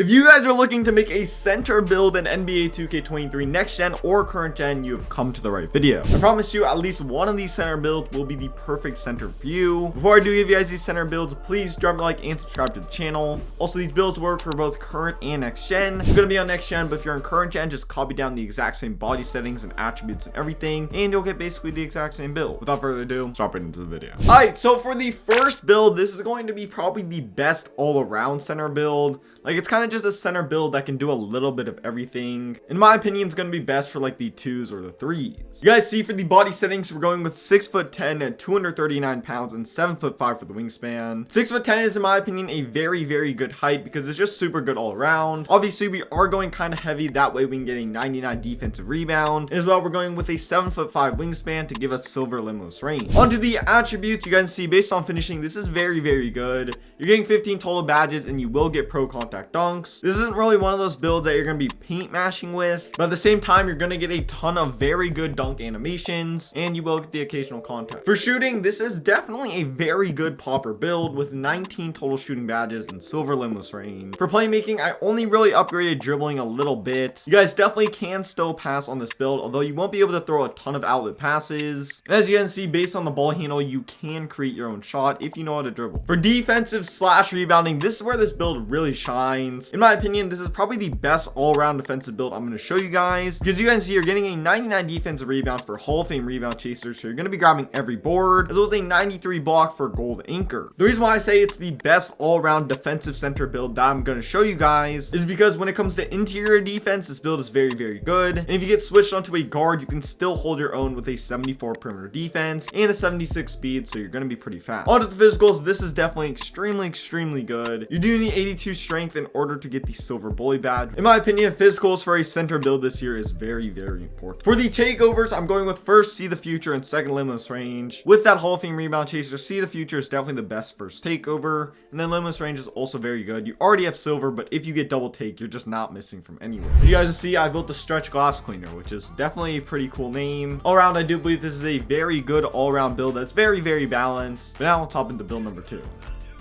If you guys are looking to make a center build in NBA 2K23 next gen or current gen, you have come to the right video. I promise you at least one of these center builds will be the perfect center for you. Before I do give you guys these center builds, please drop a like and subscribe to the channel. Also, these builds work for both current and next gen. It's gonna be on next gen, but if you're in current gen, just copy down the exact same body settings and attributes and everything, and you'll get basically the exact same build. Without further ado, let's drop right into the video. All right, so for the first build, this is going to be probably the best all-around center build. Like, it's kind of just a center build that can do a little bit of everything. In my opinion, it's going to be best for like the 2s or the 3s. You guys see for the body settings, we're going with 6'10" and 239 pounds and 7'5" for the wingspan. 6'10" is in my opinion a very, very good height because it's just super good all around. Obviously, we are going kind of heavy. That way we can get a 99 defensive rebound. And as well, we're going with a 7'5" wingspan to give us silver limitless range. Onto the attributes, you guys see based on finishing, this is very, very good. You're getting 15 total badges and you will get pro contact dunks. This isn't really one of those builds that you're going to be paint mashing with, but at the same time, you're going to get a ton of very good dunk animations and you will get the occasional contact. For shooting, this is definitely a very good popper build with 19 total shooting badges and silver limitless range. For playmaking, I only really upgraded dribbling a little bit. You guys definitely can still pass on this build, although you won't be able to throw a ton of outlet passes. And as you can see, based on the ball handle, you can create your own shot if you know how to dribble. For defensive / rebounding, this is where this build really shines. In my opinion, this is probably the best all-around defensive build I'm going to show you guys, because you guys see you're getting a 99 defensive rebound for Hall of Fame rebound chaser, so you're going to be grabbing every board, as well as a 93 block for gold anchor. The reason why I say it's the best all-around defensive center build that I'm going to show you guys is because when it comes to interior defense, this build is very, very good. And if you get switched onto a guard, you can still hold your own with a 74 perimeter defense and a 76 speed, so you're going to be pretty fast. Onto the physicals, this is definitely extremely good. You do need 82 strength in order to get the silver bully badge. In my opinion, physicals for a center build this year is very, very important. For the takeovers, I'm going with first see the future and second limitless range. With that Hall of Fame rebound chaser, see the future is definitely the best first takeover, and then limitless range is also very good. You already have silver, but if you get double take, you're just not missing from anywhere. You guys can see I built the stretch glass cleaner, which is definitely a pretty cool name. All around, I do believe this is a very good all-around build that's very, very balanced. But now let's hop into build number 2.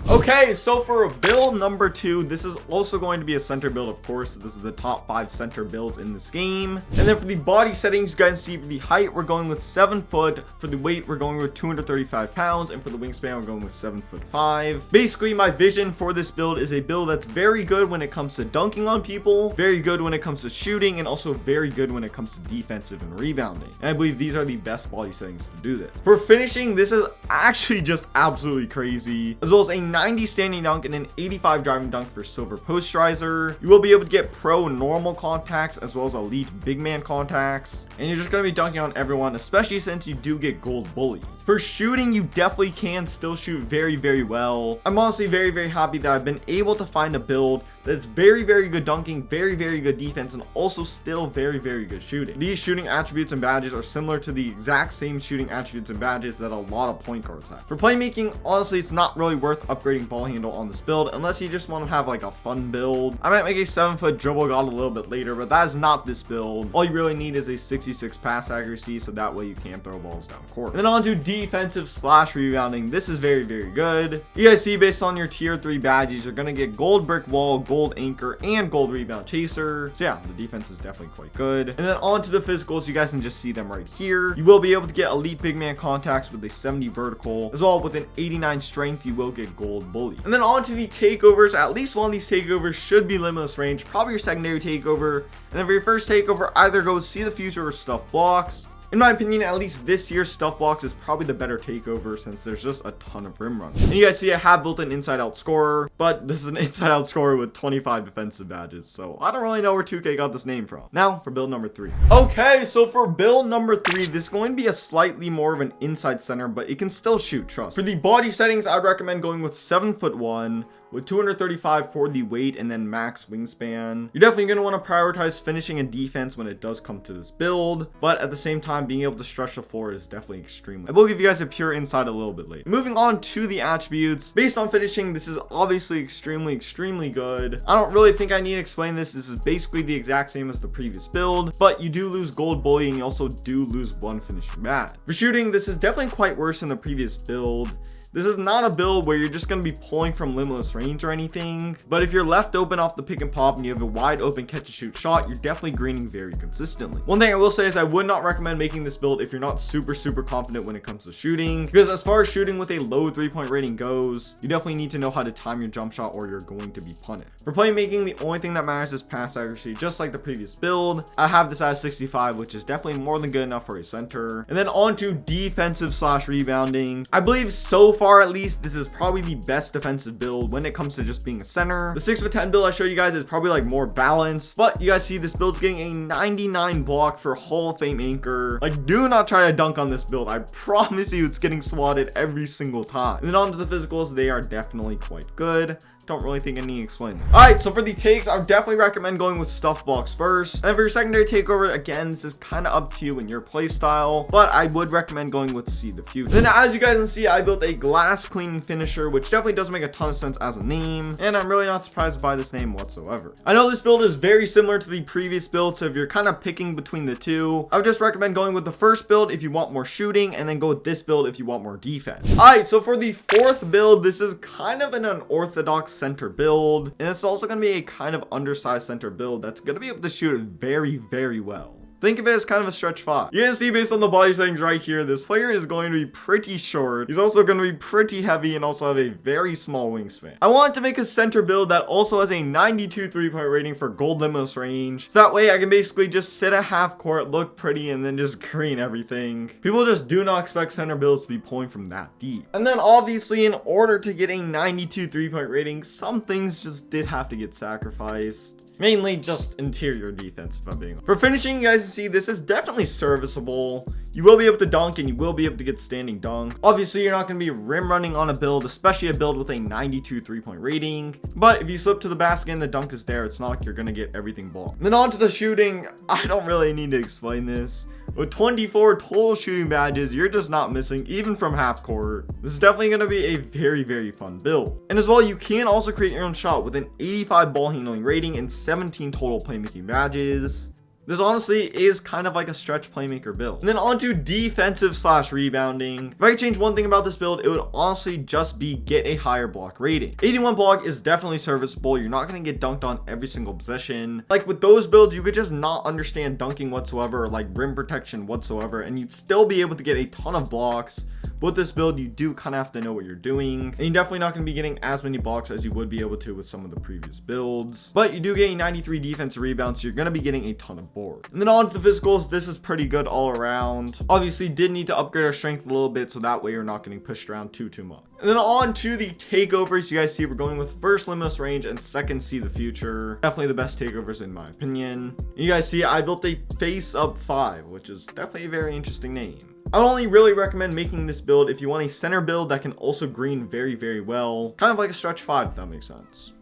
Okay, so for build number 2, this is also going to be a center build, of course. This is the top 5 center builds in this game. And then for the body settings, you guys see for the height, we're going with 7 foot. For the weight, we're going with 235 pounds. And for the wingspan, we're going with 7'5". Basically, my vision for this build is a build that's very good when it comes to dunking on people, very good when it comes to shooting, and also very good when it comes to defensive and rebounding. And I believe these are the best body settings to do this. For finishing, this is actually just absolutely crazy, as well as a 90 standing dunk and an 85 driving dunk for silver posterizer. You will be able to get pro normal contacts as well as elite big man contacts, and you're just going to be dunking on everyone, especially since you do get gold bully. For shooting, you definitely can still shoot very, very well. I'm honestly very, very happy that I've been able to find a build that's very, very good dunking, very, very good defense, and also still very, very good shooting. These shooting attributes and badges are similar to the exact same shooting attributes and badges that a lot of point guards have. For playmaking, honestly, it's not really worth upgrading ball handle on this build unless you just want to have like a fun build. I might make a 7-foot dribble god a little bit later, but that is not this build. All you really need is a 66 pass accuracy, so that way you can throw balls down court. And then on to defensive / rebounding. This is very, very good. You guys see based on your tier 3 badges, you're going to get gold brick wall, gold anchor, and gold rebound chaser. So yeah, the defense is definitely quite good. And then on to the physicals, you guys can just see them right here. You will be able to get elite big man contacts with a 70 vertical, as well with an 89 strength, you will get gold bully. And then on to the takeovers. At least one of these takeovers should be limitless range, probably your secondary takeover. And then for your first takeover, either go see the future or stuff blocks. In my opinion, at least this year's stuff blocks is probably the better takeover since there's just a ton of rim runs. And you guys see I have built an inside out scorer, but this is an inside out scorer with 25 defensive badges, so I don't really know where 2K got this name from. Now for build number 3. Okay, so for build number 3, this is going to be a slightly more of an inside center, but it can still shoot, trust. For the body settings, I'd recommend going with 7'1" with 235 for the weight and then max wingspan. You're definitely going to want to prioritize finishing and defense when it does come to this build, but at the same time, being able to stretch the floor is definitely extremely. I will give you guys a pure inside a little bit later. Moving on to the attributes. Based on finishing, this is obviously extremely good. I don't really think I need to explain this. This is basically the exact same as the previous build, but you do lose gold bully and you also do lose one finishing badge. For shooting, this is definitely quite worse than the previous build. This is not a build where you're just going to be pulling from limitless range or anything, but if you're left open off the pick and pop and you have a wide open catch and shoot shot, you're definitely greening very consistently. One thing I will say is I would not recommend making this build if you're not super confident when it comes to shooting, because as far as shooting with a low 3-point rating goes, you definitely need to know how to time your jump shot or you're going to be punted. For playmaking, the only thing that matters is pass accuracy, just like the previous build. I have this as 65, which is definitely more than good enough for a center. And then on to defensive slash rebounding. I believe so far at least this is probably the best defensive build when it comes to just being a center. The 6'10" build I show you guys is probably like more balanced, but you guys see this build's getting a 99 block for Hall of Fame anchor. Like, do not try to dunk on this build. I promise you it's getting swatted every single time. And then on to the physicals, they are definitely quite good. Don't really think I need to explain them. All right, so for the takes, I would definitely recommend going with stuff blocks first. And for your secondary takeover, again, this is kind of up to you and your play style, but I would recommend going with See the Future. Then as you guys can see, I built a glass cleaning finisher, which definitely doesn't make a ton of sense as a name, and I'm really not surprised by this name whatsoever. I know this build is very similar to the previous build, so if you're kind of picking between the two, I would just recommend going with the first build if you want more shooting, and then go with this build if you want more defense. All right, so for the fourth build, this is kind of an unorthodox center build, and it's also going to be a kind of undersized center build that's going to be able to shoot very well. Think of it as kind of a stretch 5. You can see based on the body settings right here, this player is going to be pretty short. He's also going to be pretty heavy and also have a very small wingspan. I wanted to make a center build that also has a 92 3-point rating for gold limitless range. So that way I can basically just sit at half court, look pretty, and then just green everything. People just do not expect center builds to be pulling from that deep. And then obviously in order to get a 92 3-point rating, some things just did have to get sacrificed. Mainly just interior defense, if I'm being honest. For finishing, you guys see this is definitely serviceable. You will be able to dunk and you will be able to get standing dunk. Obviously, you're not going to be rim running on a build, especially a build with a 92 3-point rating. But if you slip to the basket and the dunk is there, it's not like you're going to get everything blocked. And then on to the shooting. I don't really need to explain this. With 24 total shooting badges, you're just not missing even from half court. This is definitely going to be a very fun build. And as well, you can also create your own shot with an 85 ball handling rating and 17 total playmaking badges. This honestly is kind of like a stretch playmaker build. And then on to defensive slash rebounding. If I could change one thing about this build, it would honestly just be get a higher block rating. 81 block is definitely serviceable. You're not going to get dunked on every single possession. Like with those builds, you could just not understand dunking whatsoever, or like rim protection whatsoever, and you'd still be able to get a ton of blocks. But with this build, you do kind of have to know what you're doing, and you're definitely not going to be getting as many blocks as you would be able to with some of the previous builds. But you do get a 93 defensive rebound, so you're going to be getting a ton of board. And then on to the physicals, this is pretty good all around. Obviously, did need to upgrade our strength a little bit, so that way you're not getting pushed around too much. And then on to the takeovers. You guys see we're going with first limitless range and second See the Future. Definitely the best takeovers in my opinion. And you guys see I built a face up 5, which is definitely a very interesting name. I would only really recommend making this build if you want a center build that can also green very well. Kind of like a stretch 5, if that makes sense.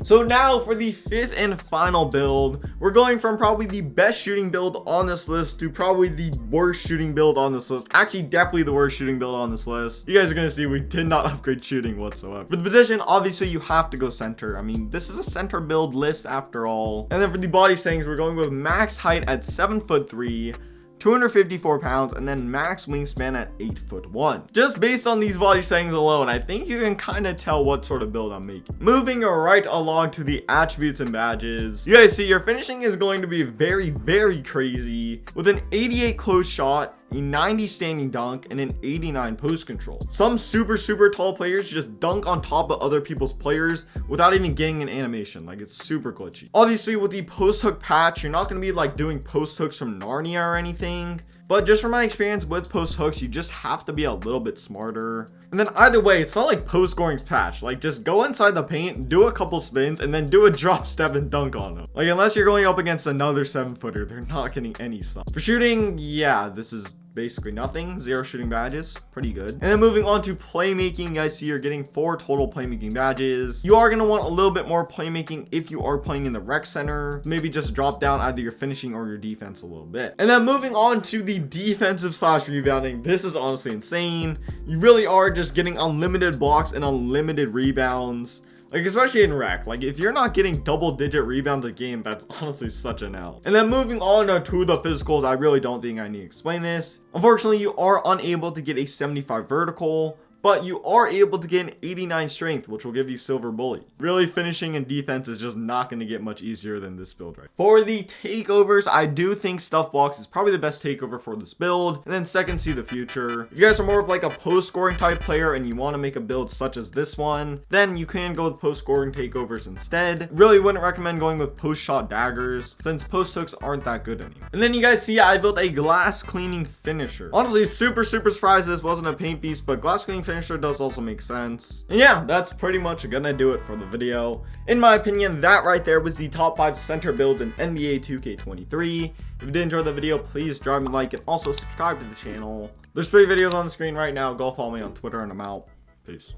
So now for the fifth and final build, we're going from probably the best shooting build on this list to probably the worst shooting build on this list. Actually, definitely the worst shooting build on this list. You guys are going to see we did not upgrade shooting whatsoever. For the position, obviously you have to go center. I mean, this is a center build list after all. And then for the body settings, we're going with max height at 7'3", 254 pounds, and then max wingspan at 8'1". Just based on these body settings alone, I think you can kind of tell what sort of build I'm making. Moving right along to the attributes and badges, you guys see your finishing is going to be very crazy with an 88 close shot, a 90 standing dunk, and an 89 post control. Some super tall players just dunk on top of other people's players without even getting an animation. Like, it's super glitchy. Obviously with the post hook patch, you're not going to be like doing post hooks from Narnia or anything, but just from my experience with post hooks, you just have to be a little bit smarter. And then either way, it's not like post scoring's patch. Like, just go inside the paint, do a couple spins, and then do a drop step and dunk on them. Like, unless you're going up against another 7-footer, they're not getting any stuff. For shooting, yeah, this is basically nothing. 0 shooting badges, pretty good. And then moving on to playmaking, you guys see you're getting 4 total playmaking badges. You are going to want a little bit more playmaking if you are playing in the rec center. Maybe just drop down either your finishing or your defense a little bit. And then moving on to the defensive slash rebounding, this is honestly insane. You really are just getting unlimited blocks and unlimited rebounds. Like, especially in rec, like if you're not getting double-digit rebounds a game, that's honestly such an L. And then moving on to the physicals, I really don't think I need to explain this. Unfortunately, you are unable to get a 75 vertical, but you are able to gain 89 strength, which will give you silver bully. Really, finishing and defense is just not going to get much easier than this build right. For the takeovers, I do think Stuff Box is probably the best takeover for this build, and then second, See the Future. If you guys are more of like a post-scoring type player and you want to make a build such as this one, then you can go with post-scoring takeovers instead. Really wouldn't recommend going with post-shot daggers, since post hooks aren't that good anymore. And then you guys see I built a glass cleaning finisher. Honestly, super surprised this wasn't a paint piece, but glass cleaning finisher does also make sense. And yeah, that's pretty much gonna do it for the video. In my opinion, that right there was the top 5 center build in NBA 2K23. If you did enjoy the video, please drop me a like and also subscribe to the channel. There's 3 videos on the screen right now. Go follow me on Twitter and I'm out. Peace.